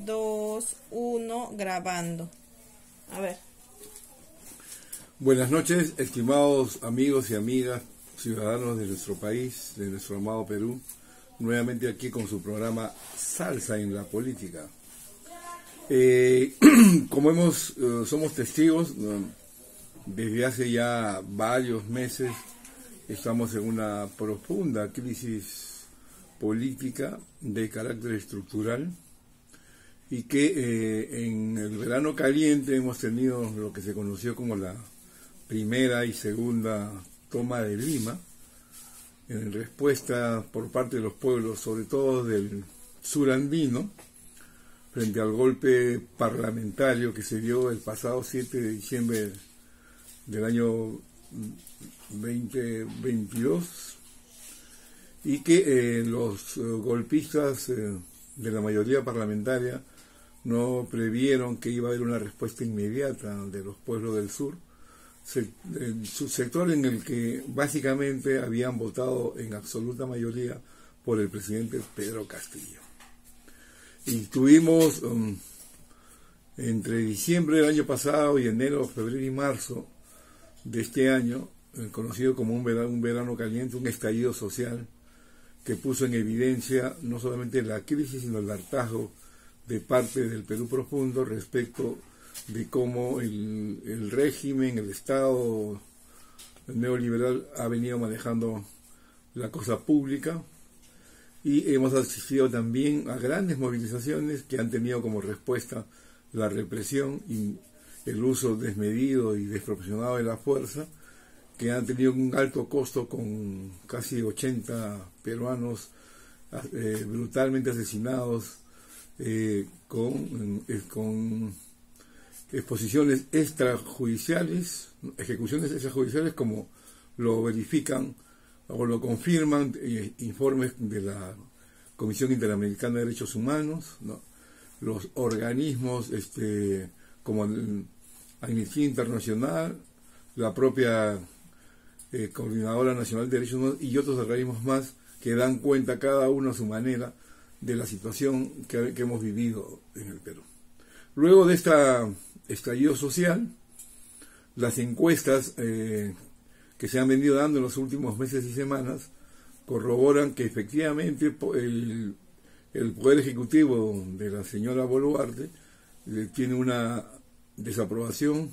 2, 1, grabando. A ver. Buenas noches, estimados amigos y amigas, ciudadanos de nuestro país, de nuestro amado Perú, nuevamente aquí con su programa Salsa en la Política. Como somos testigos, desde hace ya varios meses estamos en una profunda crisis política de carácter estructural y que en el verano caliente hemos tenido lo que se conoció como la primera y segunda toma de Lima, en respuesta por parte de los pueblos, sobre todo del sur andino, frente al golpe parlamentario que se dio el pasado 7 de diciembre del año 2022, y que los golpistas de la mayoría parlamentaria no previeron que iba a haber una respuesta inmediata de los pueblos del sur, su sector en el que básicamente habían votado en absoluta mayoría por el presidente Pedro Castillo. Y tuvimos entre diciembre del año pasado y enero, febrero y marzo de este año, conocido como un verano caliente, un estallido social que puso en evidencia no solamente la crisis, sino el hartazgo de parte del Perú profundo respecto de cómo el régimen, el Estado neoliberal ha venido manejando la cosa pública, y hemos asistido también a grandes movilizaciones que han tenido como respuesta la represión y el uso desmedido y desproporcionado de la fuerza, que han tenido un alto costo con casi 80 peruanos brutalmente asesinados, con exposiciones extrajudiciales, ejecuciones extrajudiciales, como lo verifican o lo confirman informes de la Comisión Interamericana de Derechos Humanos, ¿no? Los organismos como Amnistía Internacional, la propia Coordinadora Nacional de Derechos Humanos y otros organismos más que dan cuenta cada uno a su manera de la situación que hemos vivido en el Perú. Luego de este estallido social, las encuestas que se han venido dando en los últimos meses y semanas corroboran que efectivamente el Poder Ejecutivo de la señora Boluarte tiene una desaprobación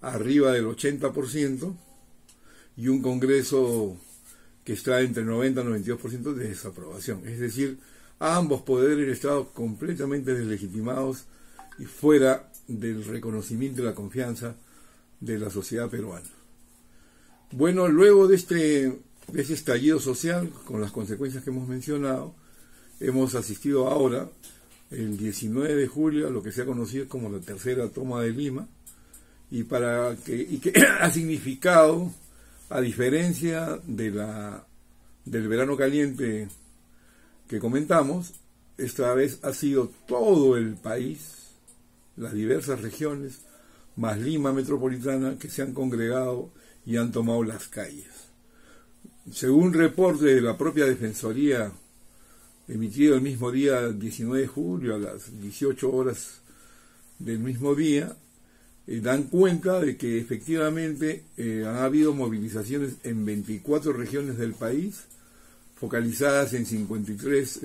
arriba del 80% y un Congreso que está entre 90 y 92% de desaprobación. Es decir, ambos poderes del Estado completamente deslegitimados y fuera del reconocimiento y la confianza de la sociedad peruana. Bueno, luego de ese estallido social, con las consecuencias que hemos mencionado, hemos asistido ahora, el 19 de julio, a lo que se ha conocido como la tercera toma de Lima, y que ha significado, a diferencia del verano caliente que comentamos, esta vez ha sido todo el país, las diversas regiones, más Lima metropolitana, que se han congregado y han tomado las calles. Según reporte de la propia Defensoría, emitido el mismo día, 19 de julio, a las 18 horas del mismo día, dan cuenta de que efectivamente han habido movilizaciones en 24 regiones del país, focalizadas en 53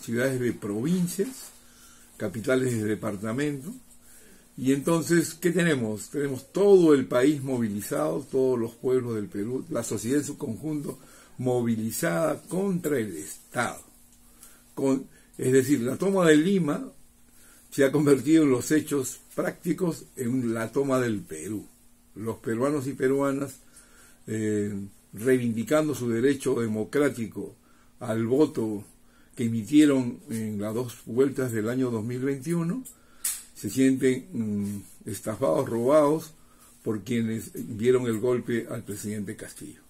ciudades de provincias, capitales de departamento. Y entonces, ¿qué tenemos? Tenemos todo el país movilizado, todos los pueblos del Perú, la sociedad en su conjunto movilizada contra el Estado. Es decir, la toma de Lima se ha convertido en los hechos prácticos en la toma del Perú. Los peruanos y peruanas reivindicando su derecho democrático al voto que emitieron en las dos vueltas del año 2021, se sienten estafados, robados por quienes dieron el golpe al presidente Castillo.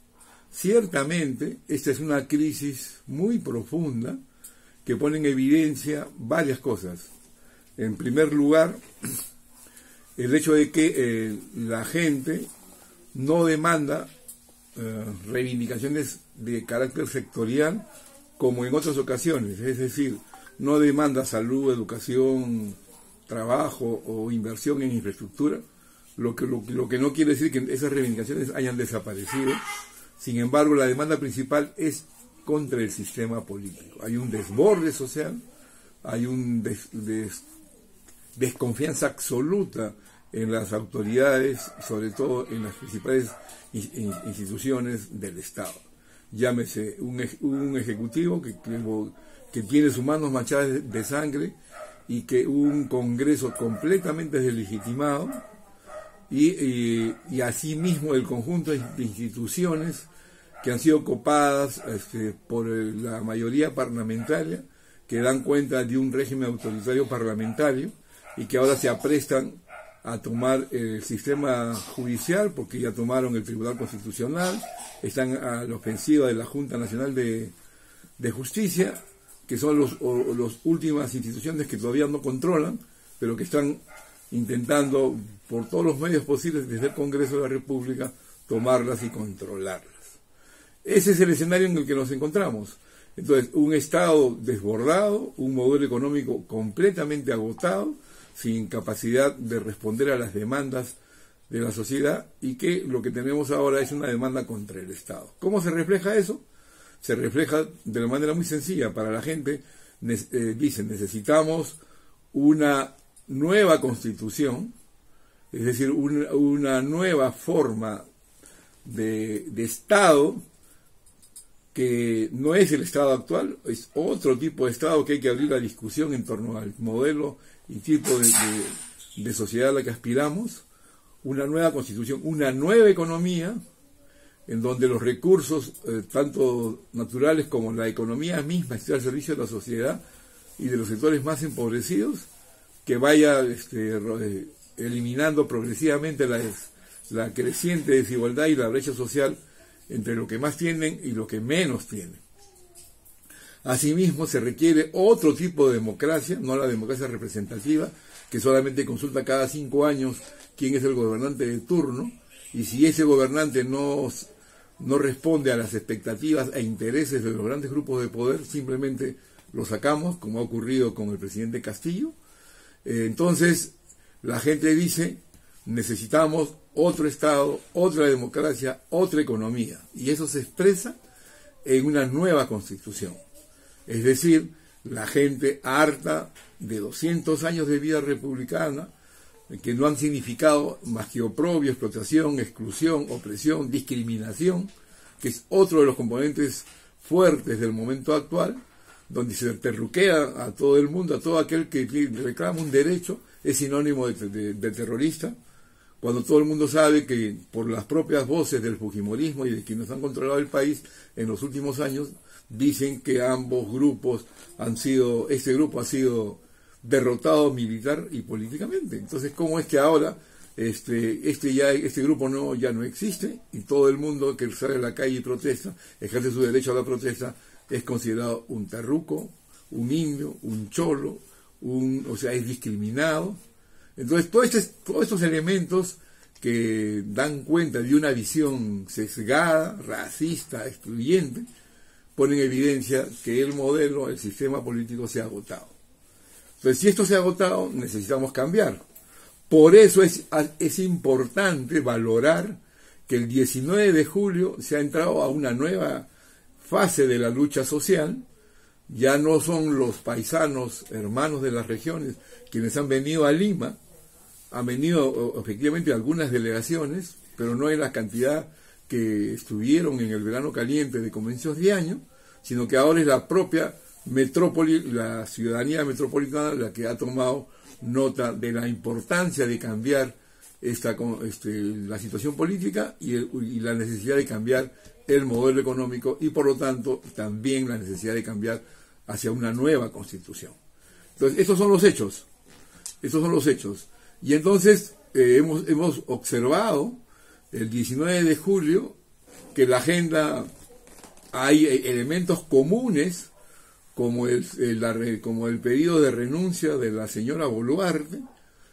Ciertamente, esta es una crisis muy profunda que pone en evidencia varias cosas. En primer lugar, el hecho de que la gente no demanda reivindicaciones de carácter sectorial como en otras ocasiones, es decir, no demanda salud, educación, trabajo o inversión en infraestructura, lo que no quiere decir que esas reivindicaciones hayan desaparecido. Sin embargo, la demanda principal es contra el sistema político. Hay un desborde social, hay un desconfianza absoluta en las autoridades, sobre todo en las principales instituciones del Estado. Llámese un ejecutivo que tiene sus manos manchadas de sangre, y que un Congreso completamente deslegitimado, y asimismo el conjunto de instituciones que han sido copadas por la mayoría parlamentaria, que dan cuenta de un régimen autoritario parlamentario y que ahora se aprestan a tomar el sistema judicial, porque ya tomaron el Tribunal Constitucional, están a la ofensiva de la Junta Nacional de Justicia, que son las últimas instituciones que todavía no controlan, pero que están intentando por todos los medios posibles desde el Congreso de la República tomarlas y controlarlas. Ese es el escenario en el que nos encontramos. Entonces, un Estado desbordado, un modelo económico completamente agotado, sin capacidad de responder a las demandas de la sociedad, y que lo que tenemos ahora es una demanda contra el Estado. ¿Cómo se refleja eso? Se refleja de una manera muy sencilla. Para la gente, dicen, necesitamos una nueva constitución, es decir, una nueva forma de Estado, que no es el Estado actual, es otro tipo de Estado, que hay que abrir la discusión en torno al modelo y tipo de sociedad a la que aspiramos, una nueva constitución, una nueva economía, en donde los recursos, tanto naturales como la economía misma, esté al servicio de la sociedad y de los sectores más empobrecidos, que vaya eliminando progresivamente la creciente desigualdad y la brecha social entre lo que más tienen y lo que menos tienen. Asimismo, se requiere otro tipo de democracia, no la democracia representativa, que solamente consulta cada 5 años quién es el gobernante de turno, y si ese gobernante no responde a las expectativas e intereses de los grandes grupos de poder, simplemente lo sacamos, como ha ocurrido con el presidente Castillo. Entonces, la gente dice, necesitamos otro Estado, otra democracia, otra economía, y eso se expresa en una nueva constitución. Es decir, la gente harta de 200 años de vida republicana, que no han significado más que oprobio, explotación, exclusión, opresión, discriminación, que es otro de los componentes fuertes del momento actual, donde se terruquea a todo el mundo, a todo aquel que reclama un derecho, es sinónimo de terrorista, cuando todo el mundo sabe que por las propias voces del fujimorismo y de quienes han controlado el país en los últimos años, dicen que ambos grupos este grupo ha sido derrotado militar y políticamente. Entonces, ¿cómo es que ahora este grupo ya no existe, y todo el mundo que sale a la calle y protesta, ejerce su derecho a la protesta, es considerado un terruco, un indio, un cholo, es discriminado? Entonces, todos estos elementos que dan cuenta de una visión sesgada, racista, excluyente, ponen en evidencia que el sistema político se ha agotado. Entonces, si esto se ha agotado, necesitamos cambiar. Por eso es importante valorar que el 19 de julio se ha entrado a una nueva fase de la lucha social. Ya no son los paisanos, hermanos de las regiones, quienes han venido a Lima. Han venido efectivamente algunas delegaciones, pero no en la cantidad que estuvieron en el verano caliente de comienzos de año, sino que ahora es la propia metrópoli, la ciudadanía metropolitana, la que ha tomado nota de la importancia de cambiar la situación política y la necesidad de cambiar el modelo económico, y por lo tanto también la necesidad de cambiar hacia una nueva constitución. Entonces, estos son los hechos. Y entonces hemos observado el 19 de julio que la agenda hay elementos comunes, como el pedido de renuncia de la señora Boluarte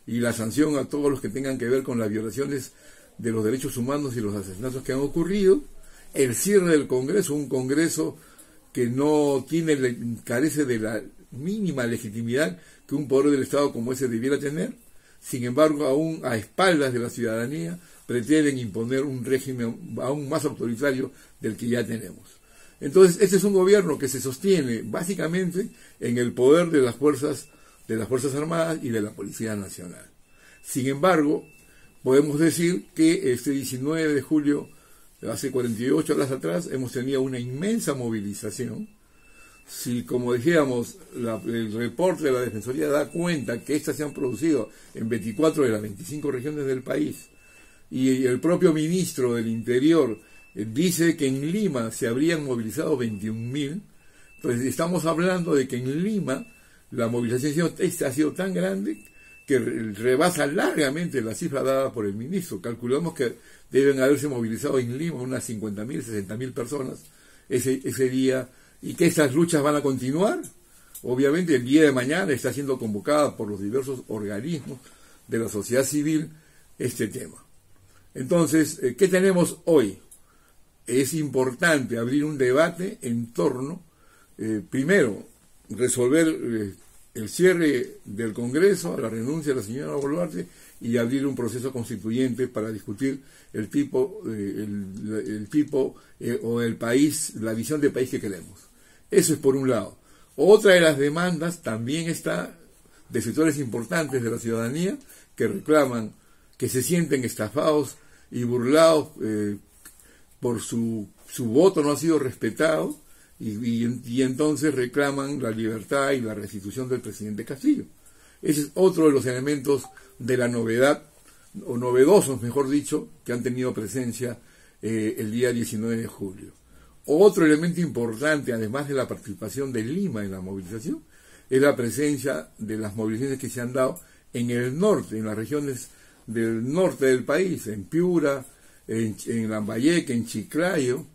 y la sanción a todos los que tengan que ver con las violaciones de los derechos humanos y los asesinatos que han ocurrido, el cierre del Congreso, un Congreso que carece de mínima legitimidad que un poder del Estado como ese debiera tener. Sin embargo, aún a espaldas de la ciudadanía, pretenden imponer un régimen aún más autoritario del que ya tenemos. Entonces, este es un gobierno que se sostiene básicamente en el poder de las Fuerzas Armadas y de la Policía Nacional. Sin embargo, podemos decir que este 19 de julio, hace 48 horas atrás, hemos tenido una inmensa movilización. Si, como dijéramos, el reporte de la Defensoría da cuenta que estas se han producido en 24 de las 25 regiones del país, y el propio ministro del Interior dice que en Lima se habrían movilizado 21.000, pues estamos hablando de que en Lima la movilización ha sido tan grande que rebasa largamente la cifra dada por el ministro. Calculamos que deben haberse movilizado en Lima unas 50.000, 60.000 personas ese día, y que estas luchas van a continuar. Obviamente el día de mañana está siendo convocada por los diversos organismos de la sociedad civil este tema. Entonces, ¿qué tenemos hoy? Es importante abrir un debate en torno, primero, resolver el cierre del Congreso, la renuncia de la señora Boluarte, y abrir un proceso constituyente para discutir el tipo o el país, la visión de país que queremos. Eso es por un lado. Otra de las demandas también está de sectores importantes de la ciudadanía que reclaman, que se sienten estafados y burlados por su voto no ha sido respetado, y entonces reclaman la libertad y la restitución del presidente Castillo. Ese es otro de los elementos de la novedad, o novedosos, mejor dicho, que han tenido presencia el día 19 de julio. Otro elemento importante, además de la participación de Lima en la movilización, es la presencia de las movilizaciones que se han dado en el norte, en las regiones del norte del país, en Piura, en Lambayeque, en Chiclayo,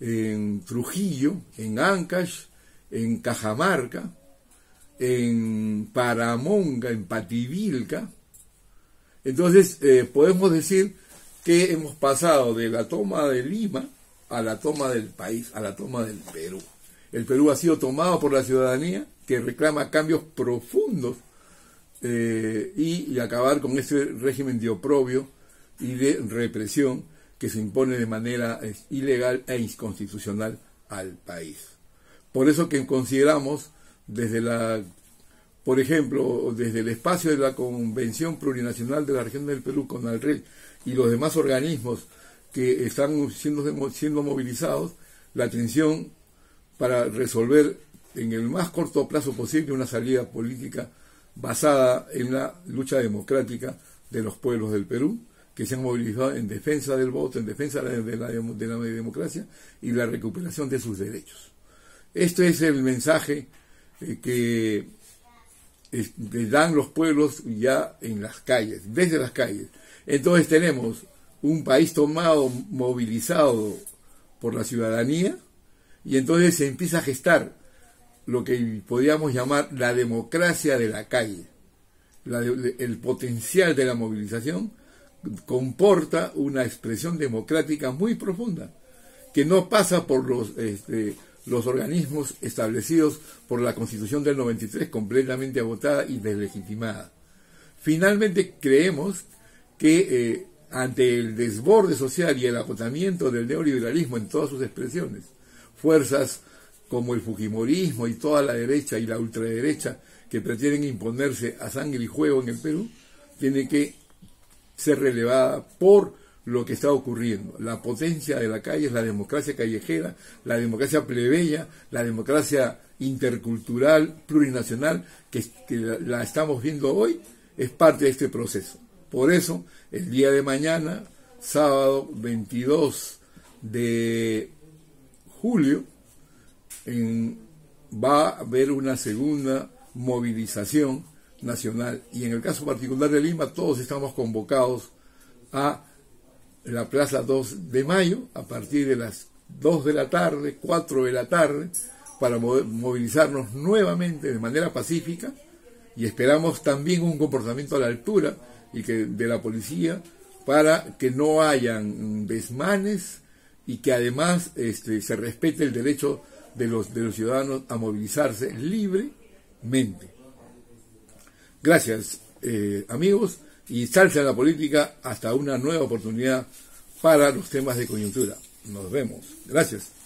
en Trujillo, en Ancash, en Cajamarca, en Paramonga, en Pativilca. Entonces, podemos decir que hemos pasado de la toma de Lima a la toma del país, a la toma del Perú. El Perú ha sido tomado por la ciudadanía, que reclama cambios profundos y acabar con ese régimen de oprobio y de represión que se impone de manera ilegal e inconstitucional al país. Por eso que consideramos por ejemplo, desde el espacio de la Convención Plurinacional de la Región del Perú, CONALREL, y los demás organismos que están siendo movilizados, la atención para resolver en el más corto plazo posible una salida política basada en la lucha democrática de los pueblos del Perú, que se han movilizado en defensa del voto, en defensa de la democracia y la recuperación de sus derechos. Este es el mensaje que dan los pueblos ya en las calles, desde las calles. Entonces tenemos un país tomado, movilizado por la ciudadanía, y entonces se empieza a gestar lo que podríamos llamar la democracia de la calle. El potencial de la movilización comporta una expresión democrática muy profunda, que no pasa por los organismos establecidos por la Constitución del 93, completamente agotada y deslegitimada. Finalmente, creemos que ante el desborde social y el agotamiento del neoliberalismo en todas sus expresiones, fuerzas como el fujimorismo y toda la derecha y la ultraderecha que pretenden imponerse a sangre y juego en el Perú, tiene que ser relevada por lo que está ocurriendo. La potencia de la calle es la democracia callejera, la democracia plebeya, la democracia intercultural, plurinacional, que la estamos viendo hoy, es parte de este proceso. Por eso, el día de mañana, sábado 22 de julio, va a haber una segunda movilización nacional, y en el caso particular de Lima todos estamos convocados a la Plaza 2 de Mayo a partir de las 2 de la tarde, 4 de la tarde, para movilizarnos nuevamente de manera pacífica, y esperamos también un comportamiento a la altura de la policía, para que no hayan desmanes y que además se respete el derecho de los ciudadanos a movilizarse libre mente. Gracias, amigos, y Salsa en la Política, hasta una nueva oportunidad para los temas de coyuntura. Nos vemos. Gracias.